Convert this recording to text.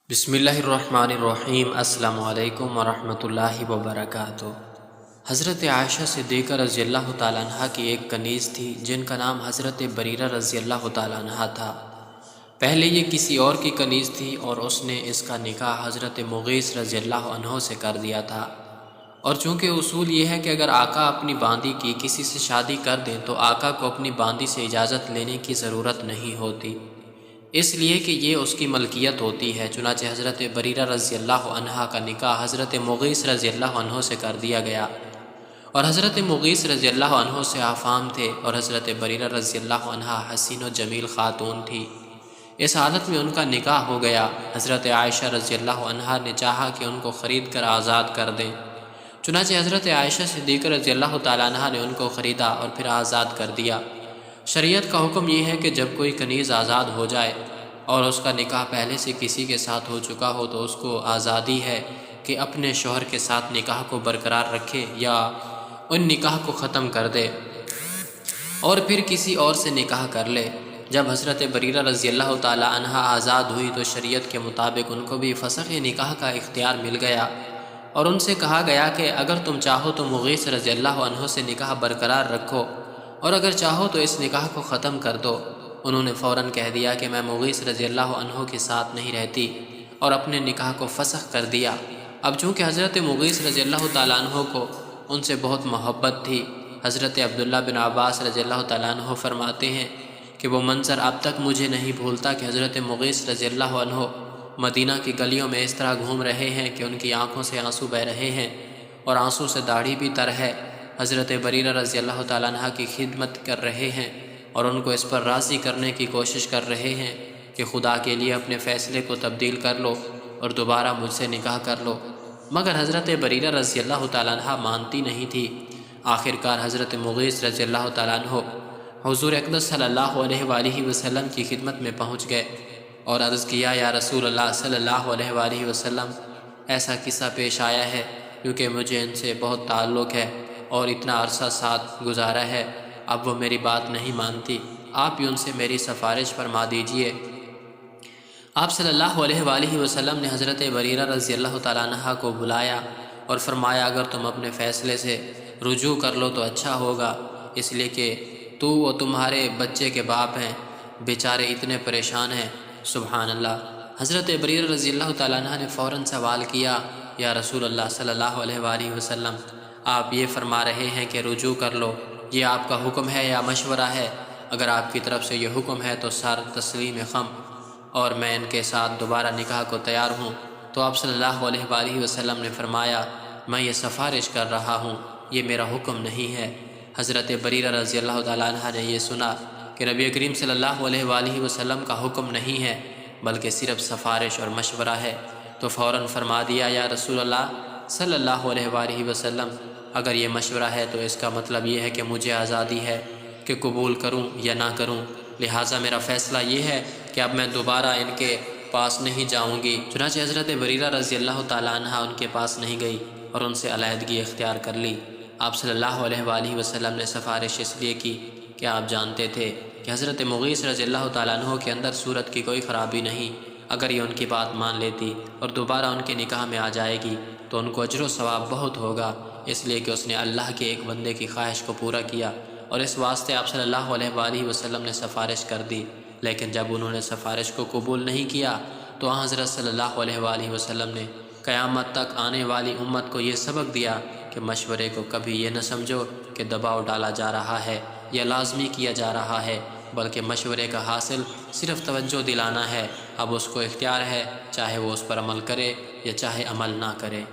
بسم اللہ الرحمن الرحیم۔ السلام علیکم ورحمۃ اللہ وبرکاتہ۔ حضرت عائشہ صدیقہ رضی اللہ تعالیٰ عنہ کی ایک کنیز تھی جن کا نام حضرت بریرہ رضی اللہ تعالیٰ عنہ تھا۔ پہلے یہ کسی اور کی کنیز تھی اور اس نے اس کا نکاح حضرت مغیث رضی اللہ عنہ سے کر دیا تھا، اور چونکہ اصول یہ ہے کہ اگر آقا اپنی باندی کی کسی سے شادی کر دیں تو آقا کو اپنی باندی سے اجازت لینے کی ضرورت نہیں ہوتی، اس لیے کہ یہ اس کی ملکیت ہوتی ہے۔ چنانچہ حضرت بریرہ رضی اللہ عنہ کا نکاح حضرت مغیث رضی اللہ عنہ سے کر دیا گیا، اور حضرت مغیث رضی اللہ عنہ سے عفام تھے اور حضرت بریرہ رضی اللہ عنہ حسین و جمیل خاتون تھی۔ اس حالت میں ان کا نکاح ہو گیا۔ حضرت عائشہ رضی اللہ عنہ نے چاہا کہ ان کو خرید کر آزاد کر دیں، چنانچہ حضرت عائشہ صدیقہ رضی اللہ تعالیٰ عنہ نے ان کو خریدا اور پھر آزاد کر دیا۔ شریعت کا حکم یہ ہے کہ جب کوئی کنیز آزاد ہو جائے اور اس کا نکاح پہلے سے کسی کے ساتھ ہو چکا ہو تو اس کو آزادی ہے کہ اپنے شوہر کے ساتھ نکاح کو برقرار رکھے یا ان نکاح کو ختم کر دے اور پھر کسی اور سے نکاح کر لے۔ جب حضرت بریرہ رضی اللہ تعالی عنہ آزاد ہوئی تو شریعت کے مطابق ان کو بھی فسخ نکاح کا اختیار مل گیا، اور ان سے کہا گیا کہ اگر تم چاہو تو مغیث رضی اللہ عنہ سے نکاح برقرار رکھو اور اگر چاہو تو اس نکاح کو ختم کر دو۔ انہوں نے فوراً کہہ دیا کہ میں مغیث رضی اللہ عنہ کے ساتھ نہیں رہتی اور اپنے نکاح کو فسخ کر دیا۔ اب چونکہ حضرت مغیث رضی اللہ تعالیٰ عنہ کو ان سے بہت محبت تھی، حضرت عبداللہ بن عباس رضی اللہ تعالیٰ عنہ فرماتے ہیں کہ وہ منظر اب تک مجھے نہیں بھولتا کہ حضرت مغیث رضی اللہ عنہ مدینہ کی گلیوں میں اس طرح گھوم رہے ہیں کہ ان کی آنکھوں سے آنسو بہہ رہے ہیں اور آنسو سے داڑھی بھی تر ہے۔ حضرت بریرہ رضی اللہ تعالیٰ عنہ کی خدمت کر رہے ہیں اور ان کو اس پر راضی کرنے کی کوشش کر رہے ہیں کہ خدا کے لیے اپنے فیصلے کو تبدیل کر لو اور دوبارہ مجھ سے نکاح کر لو، مگر حضرت بریرہ رضی اللہ تعالیٰ عنہ مانتی نہیں تھی۔ آخرکار حضرت مغیث رضی اللہ تعالیٰ عنہ حضور اقدس صلی اللہ علیہ وآلہ وسلم کی خدمت میں پہنچ گئے اور عرض کیا، یا رسول اللہ صلی اللہ علیہ وآلہ وسلم، ایسا قصہ پیش آیا ہے کیونکہ مجھے ان سے بہت تعلق ہے اور اتنا عرصہ ساتھ گزارا ہے، اب وہ میری بات نہیں مانتی، آپ ہی ان سے میری سفارش فرما دیجئے۔ آپ صلی اللہ علیہ وآلہ وسلم نے حضرت بریرہ رضی اللہ تعالیٰ عنہ کو بلایا اور فرمایا، اگر تم اپنے فیصلے سے رجوع کر لو تو اچھا ہوگا، اس لیے کہ تو و تمہارے بچے کے باپ ہیں، بیچارے اتنے پریشان ہیں۔ سبحان اللہ۔ حضرت بریرہ رضی اللہ تعالیٰ عنہ نے فوراً سوال کیا، یا رسول اللہ صلی اللہ علیہ وآلہ وسلم، آپ یہ فرما رہے ہیں کہ رجوع کر لو، یہ آپ کا حکم ہے یا مشورہ ہے؟ اگر آپ کی طرف سے یہ حکم ہے تو سر تسلیم خم اور میں ان کے ساتھ دوبارہ نکاح کو تیار ہوں۔ تو آپ صلی اللہ علیہ وآلہ وسلم نے فرمایا، میں یہ سفارش کر رہا ہوں، یہ میرا حکم نہیں ہے۔ حضرت بریرہ رضی اللہ تعالیٰ عنہ نے یہ سنا کہ نبی کریم صلی اللہ علیہ وآلہ وسلم کا حکم نہیں ہے بلکہ صرف سفارش اور مشورہ ہے، تو فوراً فرما دیا، یا رسول اللہ صلی اللہ علیہ وآلہ وسلم، اگر یہ مشورہ ہے تو اس کا مطلب یہ ہے کہ مجھے آزادی ہے کہ قبول کروں یا نہ کروں، لہٰذا میرا فیصلہ یہ ہے کہ اب میں دوبارہ ان کے پاس نہیں جاؤں گی۔ چنانچہ حضرت بریرہ رضی اللہ تعالیٰ عنہ ان کے پاس نہیں گئی اور ان سے علیحدگی اختیار کر لی۔ آپ صلی اللہ علیہ وآلہ وسلم نے سفارش اس لیے کی کہ آپ جانتے تھے کہ حضرت مغیث رضی اللہ تعالیٰ عنہ کے اندر صورت کی کوئی خرابی نہیں، اگر یہ ان کی بات مان لیتی اور دوبارہ ان کے نکاح میں آ جائے گی تو ان کو اجر و ثواب بہت ہوگا، اس لیے کہ اس نے اللہ کے ایک بندے کی خواہش کو پورا کیا، اور اس واسطے آپ صلی اللہ علیہ وآلہ وسلم نے سفارش کر دی۔ لیکن جب انہوں نے سفارش کو قبول نہیں کیا تو حضرت صلی اللہ علیہ وآلہ وسلم نے قیامت تک آنے والی امت کو یہ سبق دیا کہ مشورے کو کبھی یہ نہ سمجھو کہ دباؤ ڈالا جا رہا ہے یا لازمی کیا جا رہا ہے، بلکہ مشورے کا حاصل صرف توجہ دلانا ہے۔ اب اس کو اختیار ہے، چاہے وہ اس پر عمل کرے یا چاہے عمل نہ کرے۔